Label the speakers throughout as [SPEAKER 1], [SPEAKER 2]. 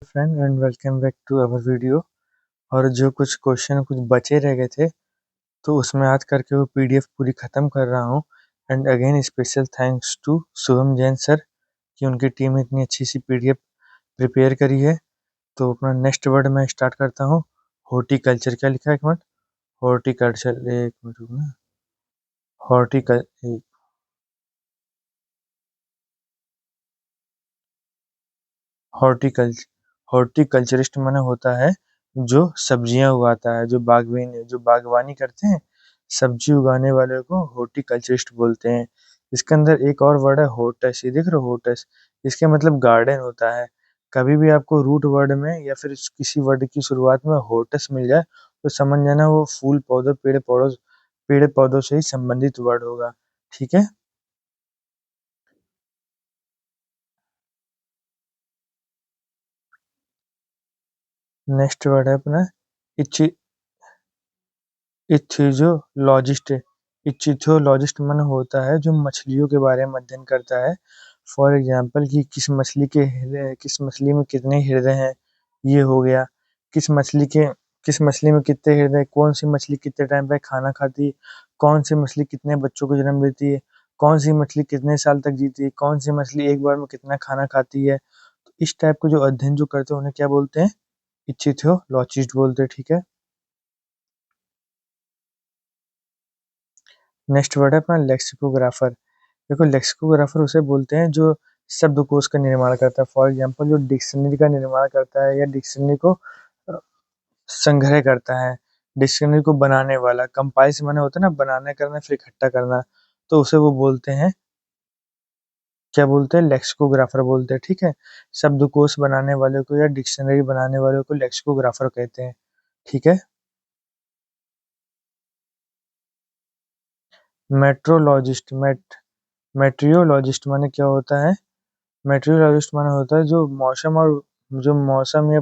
[SPEAKER 1] Friend and welcome back to our video. और जो कुछ क्वेश्चन कुछ बचे रह गए थे तो उसमें आज करके वो पीडीएफ पूरी ख़त्म कर रहा हूँ। And again special thanks to Shubham Jain sir कि उनकी टीम ने इतनी अच्छी सी पीडीएफ प्रिपेयर करी है। तो अपना नेक्स्ट वर्ड मैं स्टार्ट करता हूँ। हॉर्टिकल्चर क्या लिखा है एक मिनट। हॉर्टिकल्चर एक मिनट रुकना। हॉर्टिकल हॉर्टिकल्चर हॉर्टिकल्चरिस्ट माने होता है जो सब्जियां उगाता है, जो बागवानी करते हैं, सब्जी उगाने वाले को हॉर्टिकल्चरिस्ट बोलते हैं। इसके अंदर एक और वर्ड है होर्टस, ये देख रहे हो होर्टस, इसके मतलब गार्डन होता है। कभी भी आपको रूट वर्ड में या फिर किसी वर्ड की शुरुआत में होर्टस मिल जाए तो समझ जाना वो फूल पौधों पेड़ पौधों से ही संबंधित वर्ड होगा। ठीक है। नेक्स्ट वर्ड है अपना इची इथियोलॉजिस्ट। इथियोलॉजिस्ट मन होता है जो मछलियों के बारे में अध्ययन करता है। फॉर एग्जाम्पल कि किस मछली में कितने हृदय हैं, ये हो गया। किस मछली के किस मछली में कितने हृदय, कौन सी मछली कितने टाइम पे खाना खाती है, कौन सी मछली कितने बच्चों को जन्म देती है, कौन सी मछली कितने साल तक जीती है, कौन सी मछली एक बार में कितना खाना खाती है। तो इस टाइप के जो अध्ययन जो करते हैं उन्हें क्या बोलते हैं, इचिथियोलॉजिस्ट बोलते हैं। ठीक है। नेक्स्ट वर्ड है अपना लेक्सिकोग्राफर। देखो लेक्सिकोग्राफर उसे बोलते हैं जो शब्दकोश का निर्माण करता है। फॉर एग्जाम्पल जो डिक्शनरी का निर्माण करता है या डिक्शनरी को अ, संग्रह करता है। डिक्शनरी को बनाने वाला, कंपाइल से माने होता है ना बनाना करना फिर इकट्ठा करना, तो उसे वो बोलते हैं, क्या बोलते हैं, लेक्सिकोग्राफर बोलते हैं। ठीक है। शब्दकोश बनाने वाले को या डिक्शनरी बनाने वाले को लेक्सिकोग्राफर कहते हैं। ठीक है। मेट्रोलॉजिस्ट मेट्रियोलॉजिस्ट माने क्या होता है। मेट्रियोलॉजिस्ट माने होता है जो मौसम या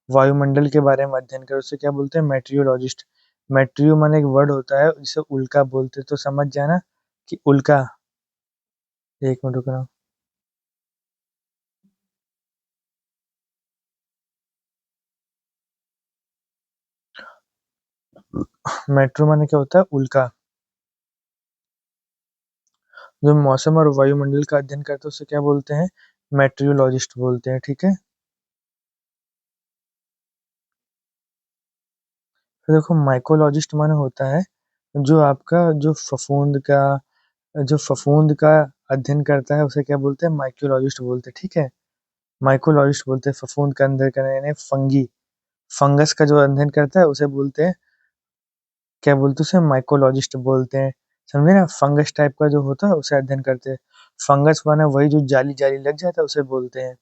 [SPEAKER 1] वायुमंडल के बारे में अध्ययन करे उसे क्या बोलते हैं, मेट्रियोलॉजिस्ट। मेट्रियो माने एक वर्ड होता है जिसे उल्का बोलते हैं, तो समझ जाना कि उल्का। एक मिनट रुकना। मेट्रो माने क्या होता है, उल्का। जो मौसम और वायुमंडल का अध्ययन करते हैं उसे क्या बोलते हैं, मेट्रियोलॉजिस्ट बोलते हैं। ठीक है। फिर देखो माइकोलॉजिस्ट माने होता है जो आपका जो फफूंद का अध्ययन करता है उसे क्या बोलते हैं, माइकोलॉजिस्ट बोलते हैं। ठीक है। माइकोलॉजिस्ट बोलते हैं फफूंद के अंदर का, यानी फंगस का जो अध्ययन करता है उसे बोलते हैं, क्या बोलते हैं, उसे माइकोलॉजिस्ट बोलते हैं। समझे ना, फंगस टाइप का जो होता है उसे अध्ययन करते हैं। फंगस माने वही जो जाली जाली लग जाता है उसे बोलते हैं।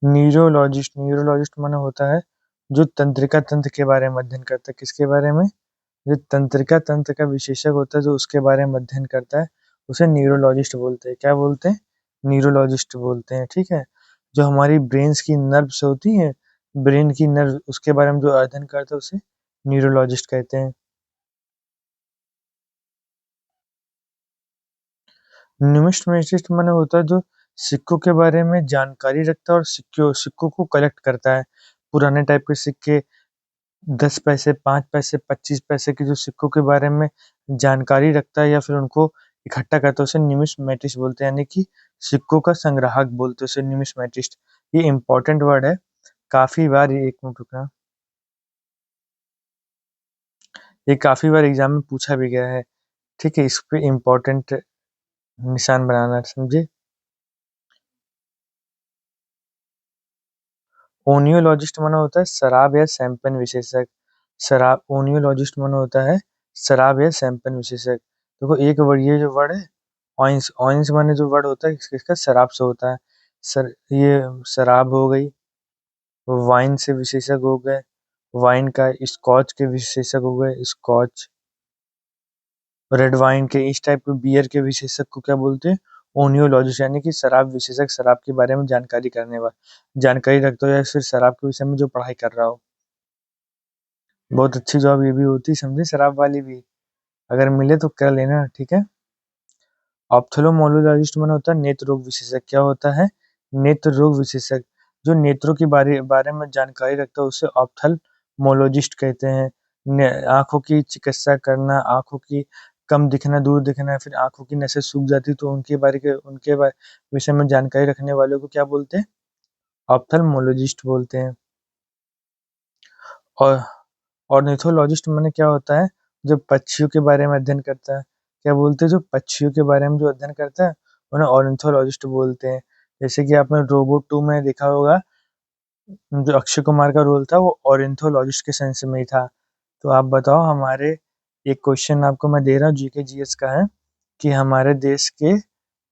[SPEAKER 1] न्यूरोलॉजिस्ट माने होता है जो तंत्रिका तंत्र के बारे में अध्ययन करता है। किसके बारे में, जो तंत्रिका तंत्र का विशेषज्ञ होता है जो उसके बारे में अध्ययन करता है उसे न्यूरोलॉजिस्ट बोलते हैं। क्या बोलते हैं, न्यूरोलॉजिस्ट बोलते हैं। ठीक है। जो हमारी ब्रेन्स की नर्व्स होती हैं, ब्रेन की नर्व, उसके बारे में जो अध्ययन करता है उसे न्यूरोलॉजिस्ट कहते हैं। न्यूमिस्मेटिस्ट माने होता है जो सिक्कों के बारे में जानकारी रखता है और सिक्कों को कलेक्ट करता है। पुराने टाइप के सिक्के, 10 पैसे, 5 पैसे, 25 पैसे के जो सिक्कों के बारे में जानकारी रखता है या फिर उनको इकट्ठा करता है उसे न्यूमिस्मेटिस्ट बोलते हैं, यानी कि सिक्कों का संग्राहक बोलते हैं उसे न्यूमिस्मेटिस्ट। ये इंपॉर्टेंट वर्ड है। काफी बार ये, एक मिनट रुकना, ये काफी बार एग्जाम में पूछा भी गया है। ठीक है। इस पे इम्पोर्टेंट निशान बनाना, समझे। ओनियोलॉजिस्ट माना होता है शराब या सैंपन विशेषज्ञ। शराब ओनियोलॉजिस्ट माना होता है शराब या सैंपन विशेषज्ञ। देखो एक वर्ड, ये जो वर्ड है ऑइंस, ऑइंस माने जो वर्ड होता है किसका, शराब से होता है। ये शराब हो गई, वाइन से विशेषज्ञ हो गए, वाइन का, स्कॉच के विशेषज्ञ हो गए, स्कॉच, रेड वाइन के, इस टाइप के बियर के विशेषज्ञ को क्या बोलते हैं, ओनियोलॉजिस्ट, यानी कि शराब विशेषज्ञ, शराब के बारे में जानकारी करने वाला, जानकारी रखता हो या फिर शराब के विषय में जो पढ़ाई कर रहा हो। बहुत अच्छी जॉब ये भी होती है, समझे, शराब वाली भी। अगर मिले तो कर लेना। ठीक है। ऑप्थेल्मोलॉजिस्ट माने होता है नेत्र रोग विशेषज्ञ। क्या होता है? नेत्र रोग विशेषज्ञ। जो नेत्रों के बारे में जानकारी रखता है उसे ऑप्थेल्मोलॉजिस्ट कहते हैं। आंखों की चिकित्सा करना, आंखों की कम दिखना, दूर दिखना, फिर आंखों की नसें सूख जाती तो उनके विषय में जानकारी रखने वालों को क्या बोलते हैं? ऑप्थेल्मोलॉजिस्ट बोलते हैं। और ऑर्निथोलॉजिस्ट माने क्या होता है? जो पक्षियों के बारे में अध्ययन करता है। क्या बोलते हैं? जो पक्षियों के बारे में जो अध्ययन करता है उन्हें ऑर्निथोलॉजिस्ट बोलते हैं। जैसे कि आपने रोबोट 2 में देखा होगा, जो अक्षय कुमार का रोल था वो ऑर्निथोलॉजिस्ट के सेंस में ही था। तो आप बताओ, हमारे एक क्वेश्चन आपको मैं दे रहा हूँ जीके जीएस का है कि हमारे देश के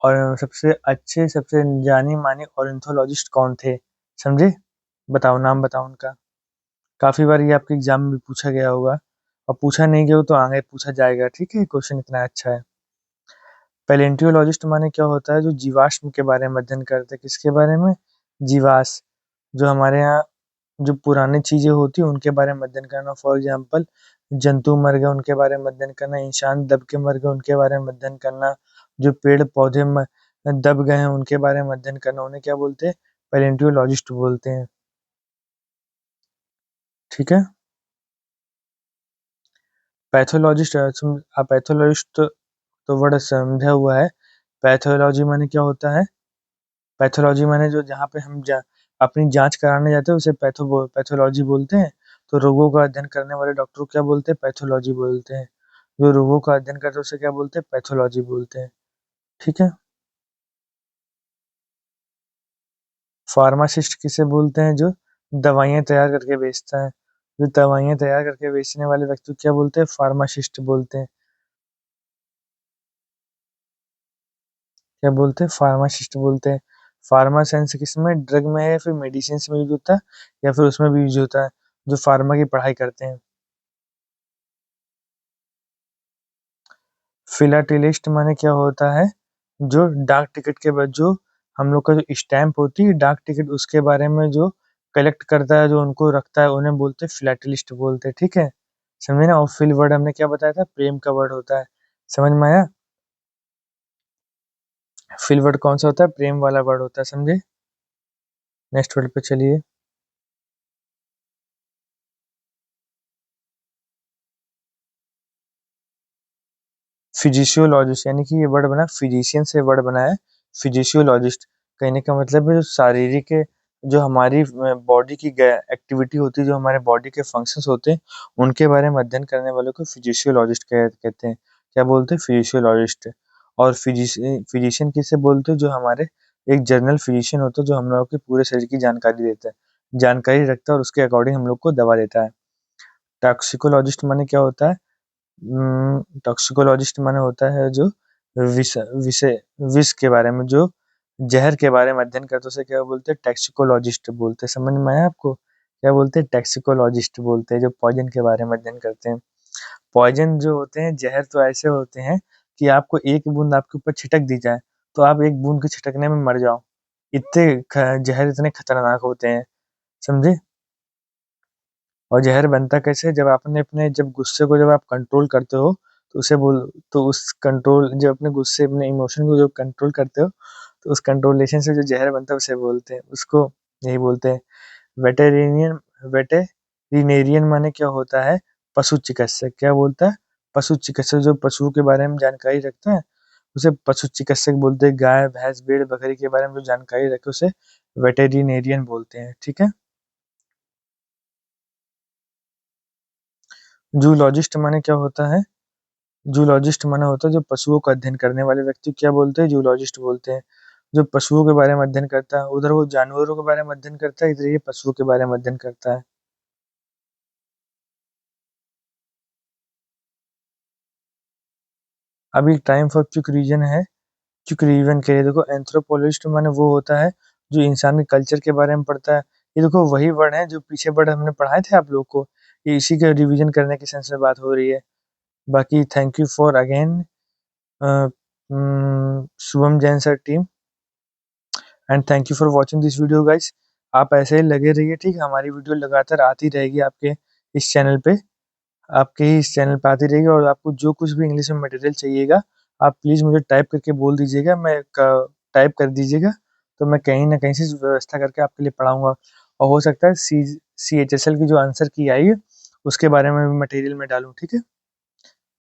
[SPEAKER 1] और सबसे जानी मानी ऑर्निथोलॉजिस्ट कौन थे? समझे? बताओ, नाम बताओ उनका। काफी बार ये आपके एग्जाम में पूछा गया होगा, और पूछा नहीं गया हो तो आगे पूछा जाएगा। ठीक है, क्वेश्चन इतना अच्छा है। पैलेंटियोलॉजिस्ट माने क्या होता है? जो जीवाश्म के बारे में अध्ययन करते हैं। किसके बारे में? जीवाश्म। जो हमारे यहाँ जो पुरानी चीजें होती हैं उनके बारे में अध्ययन करना। फॉर एग्जाम्पल, जंतु मर गए उनके बारे में अध्ययन करना, इंसान दब के मर गए उनके बारे में अध्ययन करना, जो पेड़ पौधे दब गए हैं उनके बारे में अध्ययन करना, उन्हें क्या बोलते हैं? पैलेंटियोलॉजिस्ट बोलते हैं। ठीक है। पैथोलॉजिस्ट, पैथोलॉजिस्ट तो वर्ड समझा हुआ है। पैथोलॉजी माने क्या होता है? पैथोलॉजी माने जो जहाँ पे हम अपनी जांच कराने जाते हैं उसे पैथोलॉजी बोलते हैं। तो रोगों का अध्ययन करने वाले डॉक्टर को क्या बोलते हैं? पैथोलॉजी बोलते हैं। जो रोगों का अध्ययन करते हैं उसे क्या बोलते हैं? पैथोलॉजी बोलते हैं। ठीक है। फार्मासिस्ट किसे बोलते हैं? जो दवाइयाँ तैयार करके बेचता है। जो दवाइयाँ तैयार करके बेचने वाले व्यक्ति को क्या बोलते हैं? फार्मासिस्ट बोलते हैं। क्या बोलते हैं? फार्मासिस्ट बोलते हैं। फार्मा साइंस किसमें? ड्रग में है या फिर मेडिसिन में यूज होता है, या फिर उसमें भी यूज होता है जो फार्मा की पढ़ाई करते हैं। फिलाटेलिस्ट माने क्या होता है? जो डाक टिकट के बाद जो हम लोग का जो स्टैंप होती है डाक टिकट, उसके बारे में जो कलेक्ट करता है, जो उनको रखता है, उन्हें बोलते हैं फिलाटेलिस्ट बोलते हैं। ठीक है, समझे ना? और फिल वर्ड हमने क्या बताया था? प्रेम का वर्ड होता है। समझ में आया? फिल वर्ड कौन सा होता है? प्रेम वाला वर्ड होता है। समझे? नेक्स्ट वर्ड पे चलिए। फिजिशियोलॉजिस्ट, यानी कि ये वर्ड बना फिजिशियन से वर्ड बना है फिजिशियोलॉजिस्ट। कहने का मतलब है जो शारीरिक जो हमारी बॉडी की एक्टिविटी होती है, जो हमारे बॉडी के फंक्शंस होते हैं, उनके बारे में अध्ययन करने वालों को फिजिशियोलॉजिस्ट कहते हैं। क्या बोलते हैं? फिजिशियोलॉजिस्ट। और फिजिशियन किसे बोलते हैं? जो हमारे एक जनरल फिजिशियन होता है, जो हम लोग के पूरे शरीर की जानकारी देता है, जानकारी रखता है और उसके अकॉर्डिंग हम लोग को दवा देता है। टॉक्सिकोलॉजिस्ट माने क्या होता है? टॉक्सिकोलॉजिस्ट माने होता है जो विष विषय विष के बारे में, जो जहर के बारे में अध्ययन करते हैं उसे क्या बोलते हैं? टैक्सिकोलॉजिस्ट बोलते हैं। समझ में आया आपको? क्या बोलते हैं? टैक्सिकोलॉजिस्ट बोलते हैं, जो पॉइजन के बारे में अध्ययन करते हैं। पॉइजन जो होते हैं, जहर तो ऐसे होते हैं कि आपको एक बूंद आपके ऊपर छिटक दी जाए तो आप एक बूंद के छिटकने में मर जाओ। जहर इतने खतरनाक होते हैं। समझे? और ज़हर बनता कैसे है? जब आपने अपने जब गुस्से को जब आप कंट्रोल करते हो तो उसे बोल तो उस कंट्रोल जब अपने गुस्से अपने इमोशन को जब कंट्रोल करते हो तो उस कंट्रोलेशन से जो ज़हर बनता है उसे बोलते हैं, उसको यही बोलते हैं वेटेरिनियन। वेटेरिनेरियन माने क्या होता है? पशु चिकित्सक। क्या बोलता है? पशु चिकित्सक। जो पशुओं के बारे में जानकारी रखता है उसे पशु चिकित्सक बोलते हैं। गाय भैंस भेड़ बकरी के बारे में जो जानकारी रखे उसे वेटेरिनेरियन बोलते हैं। ठीक है। जूलॉजिस्ट माने क्या होता है? जूलॉजिस्ट माने होता है जो पशुओं का अध्ययन करने वाले व्यक्ति को क्या बोलते हैं? जूलॉजिस्ट बोलते हैं। जो पशुओं के बारे में अध्ययन करता है, उधर वो जानवरों के बारे में अध्ययन करता है, इधर ये पशुओं के बारे में अध्ययन करता है। अभी टाइम फॉर क्विक रिवीजन है। क्विक रिवीजन के लिए देखो, एंथ्रोपोलॉजिस्ट माने वो होता है जो इंसान के कल्चर के बारे में पढ़ता है। ये देखो वही वर्ड है जो पीछे वर्ड हमने पढ़ाए थे आप लोग को, ये इसी के रिवीजन करने के सेंस में बात हो रही है। बाकी thank you for again Shubham Jain sir team, and thank you for watching this video guys. आप ऐसे ही लगे रहिए, ठीक है? हमारी वीडियो लगातार आती रहेगी आपके इस चैनल पे, आपके ही इस चैनल पे आती रहेगी, और आपको जो कुछ भी इंग्लिश में मटेरियल चाहिएगा आप प्लीज़ मुझे टाइप करके बोल दीजिएगा, टाइप कर दीजिएगा, तो मैं कहीं न कहीं से व्यवस्था करके आपके लिए पढ़ाऊँगा। और हो सकता है CHSL की जो आंसर की आई है, उसके बारे में भी मटेरियल में डालूँ, ठीक है?